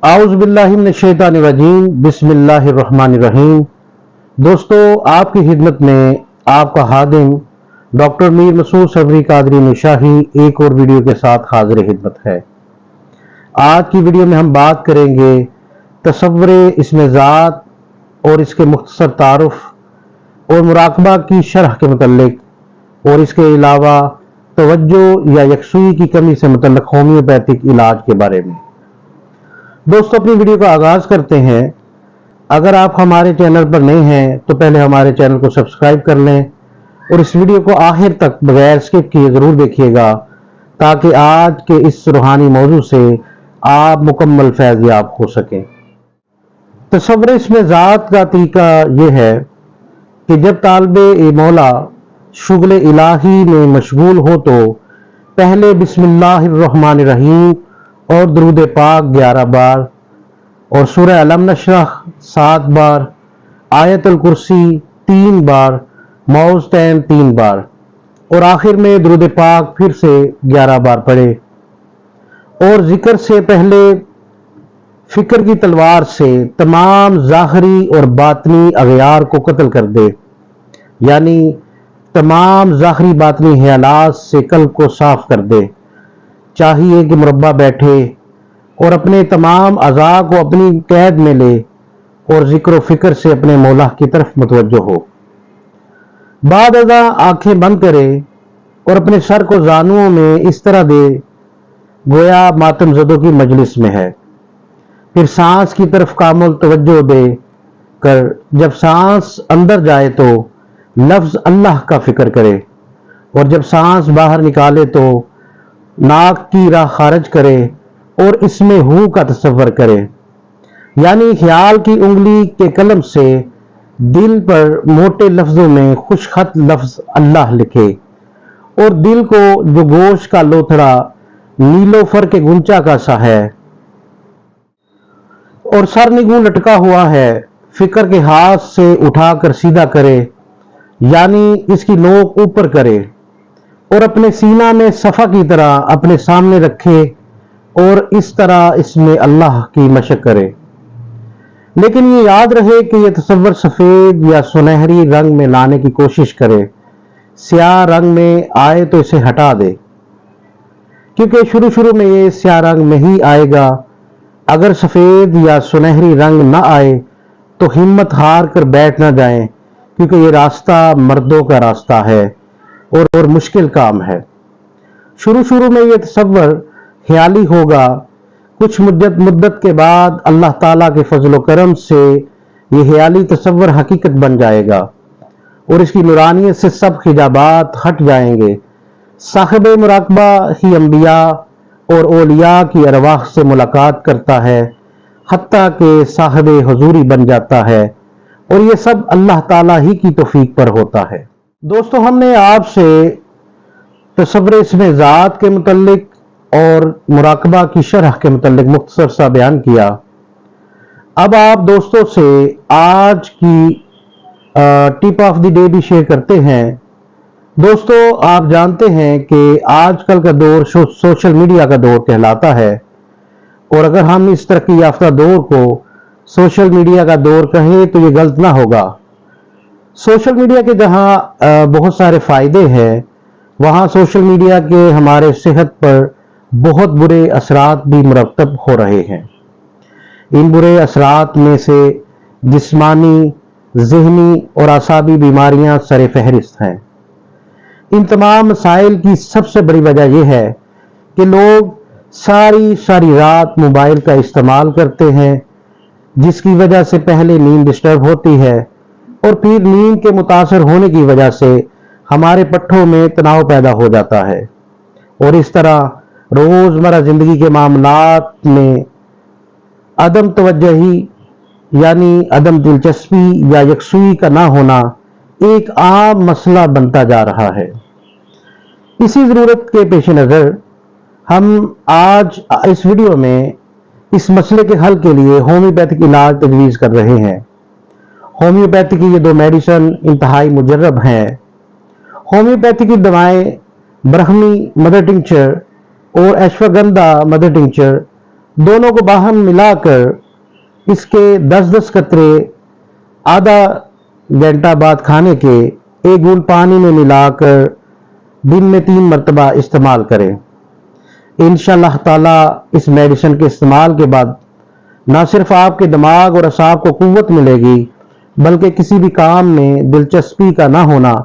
आउज़ बिल्लाहि मिनश शैतानिर रजीम, बिस्मिल्लाहिर रहमानिर रहीम। दोस्तों, आपकी खिदमत में आपका हादिम डॉक्टर मीर मसूद सबरी कादरी निशाही एक और वीडियो के साथ हाजिर खिदमत है। आज की वीडियो में हम बात करेंगे तसव्वुर इस्म ज़ात और इसके मुख्तसर तारुफ और मुराकबा की शरह के मुतल्लिक, और इसके अलावा तवज्जो या यकसुई की कमी से मुतल्लिक होम्योपैथिक इलाज के बारे में। दोस्तों, अपनी वीडियो का आगाज करते हैं। अगर आप हमारे चैनल पर नए हैं तो पहले हमारे चैनल को सब्सक्राइब कर लें और इस वीडियो को आखिर तक बगैर स्किप किए जरूर देखिएगा, ताकि आज के इस रूहानी मौजू से आप मुकम्मल फैज़याब हो सकें। तसव्वुर इस्म ज़ात का तरीका यह है कि जब तालिबे मौला शुगल इलाही में मशगूल हो तो पहले बिस्मिल्लाहिर्रहमानिर्रहीम और दुरूद पाक 11 बार, और सूरह अलम नशरह 7 बार, आयतुल कुर्सी 3 बार, मौज़तैन 3 बार, और आखिर में दुरूद पाक फिर से 11 बार पढ़े। और जिक्र से पहले फिक्र की तलवार से तमाम ज़ाहरी और बातनी अगयार को कत्ल कर दे, यानी तमाम ज़ाहरी बातनी ख्यालात से कल्ब को साफ कर दे। चाहिए कि मुरब्बा बैठे और अपने तमाम अज़ा को अपनी कैद में ले और जिक्र फिक्र से अपने मौला की तरफ मुतवज्जो हो। बाद अज़ा आंखें बंद करे और अपने सर को जानुओं में इस तरह दे गोया मातम ज़दों की मजलिस में है। फिर सांस की तरफ कामुल तवज्जो दे कर जब सांस अंदर जाए तो लफ्ज़ अल्लाह का फिक्र करे, और जब सांस बाहर निकाले तो नाक की राह खारिज करे और इसमें हू का तसव्वुर करे, यानी ख्याल की उंगली के कलम से दिल पर मोटे लफ्जों में खुशखत लफ्ज अल्लाह लिखे, और दिल को जो गोश्त का लोथड़ा नीलोफर के गुंचा का सा है और सर निगू लटका हुआ है, फिक्र के हाथ से उठाकर सीधा करे, यानी इसकी नोक ऊपर करे और अपने सीना में सफ़ा की तरह अपने सामने रखे और इस तरह इसमें अल्लाह की मशक करे। लेकिन ये याद रहे कि यह तसव्वुर सफ़ेद या सुनहरी रंग में लाने की कोशिश करे। स्याह रंग में आए तो इसे हटा दे, क्योंकि शुरू शुरू में ये स्याह रंग में ही आएगा। अगर सफ़ेद या सुनहरी रंग न आए तो हिम्मत हार कर बैठ न जाएं, क्योंकि ये रास्ता मर्दों का रास्ता है और मुश्किल काम है। शुरू शुरू में यह तसव्वुर ख्याली होगा। कुछ मुद्दत के बाद अल्लाह ताला के फजल करम से यह ख्याली तसव्वुर हकीकत बन जाएगा और इसकी नूरानियत से सब हिजाबात हट जाएंगे। साहिब मुराकबा ही अंबिया और औलिया की अरवाह से मुलाकात करता है, हत्ता के साहिब हुजूरी बन जाता है, और ये सब अल्लाह ताला ही की तौफीक पर होता है। दोस्तों, हमने आपसे तसव्वुर इस्म ज़ात के मुतल्लिक और मुराकबा की शरह के मुतल्लिक मुख्तसर सा बयान किया। अब आप दोस्तों से आज की टिप ऑफ द डे भी शेयर करते हैं। दोस्तों, आप जानते हैं कि आजकल का दौर सोशल मीडिया का दौर कहलाता है, और अगर हम इस तरक्की याफ्ता दौर को सोशल मीडिया का दौर कहें तो ये गलत ना होगा। सोशल मीडिया के जहां बहुत सारे फायदे हैं, वहां सोशल मीडिया के हमारे सेहत पर बहुत बुरे असरात भी मुरतब हो रहे हैं। इन बुरे असरात में से जिस्मानी, ज़हनी और आसाबी बीमारियां सरे फहरिस्त हैं। इन तमाम मसाइल की सबसे बड़ी वजह यह है कि लोग सारी सारी रात मोबाइल का इस्तेमाल करते हैं, जिसकी वजह से पहले नींद डिस्टर्ब होती है और फिर नींद के मुतासर होने की वजह से हमारे पट्ठों में तनाव पैदा हो जाता है, और इस तरह रोजमर्रा जिंदगी के मामलात में अदम तवज्जुही यानी अदम दिलचस्पी या यकसुई का ना होना एक आम मसला बनता जा रहा है। इसी जरूरत के पेश नज़र हम आज इस वीडियो में इस मसले के हल के लिए होम्योपैथिक इलाज तजवीज़ कर रहे हैं। होम्योपैथी की ये 2 मेडिसिन इंतहाई मुजर्रब हैं। होम्योपैथी की दवाएं ब्रह्मी मदर टिंचर और अश्वगंधा मदर टिंचर दोनों को बाहम मिलाकर इसके 10-10 कतरे आधा घंटा बाद खाने के एक घूंट पानी में मिलाकर दिन में 3 मरतबा इस्तेमाल करें। इंशाअल्लाह ताला इस मेडिसिन के इस्तेमाल के बाद ना सिर्फ आपके दिमाग और असाब को कुव्वत मिलेगी, बल्कि किसी भी काम में दिलचस्पी का ना होना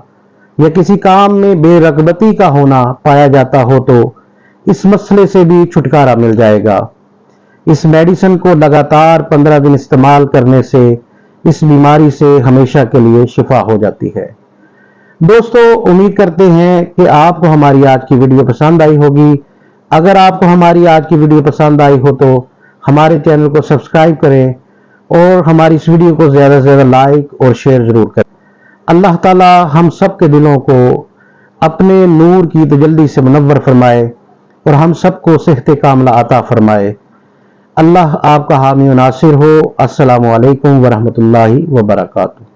या किसी काम में बेरगबती का होना पाया जाता हो तो इस मसले से भी छुटकारा मिल जाएगा। इस मेडिसिन को लगातार 15 दिन इस्तेमाल करने से इस बीमारी से हमेशा के लिए शिफा हो जाती है। दोस्तों, उम्मीद करते हैं कि आपको हमारी आज की वीडियो पसंद आई होगी। अगर आपको हमारी आज की वीडियो पसंद आई हो तो हमारे चैनल को सब्सक्राइब करें और हमारी इस वीडियो को ज़्यादा से ज़्यादा लाइक और शेयर ज़रूर करें। अल्लाह ताला हम सब के दिलों को अपने नूर की तजल्ली से मुनव्वर फरमाए और हम सबको सेहत कामला अता फरमाए। अल्लाह आपका हामी व नासिर हो। अस्सलामु अलैकुम व रहमतुल्लाहि व बरकातुहू।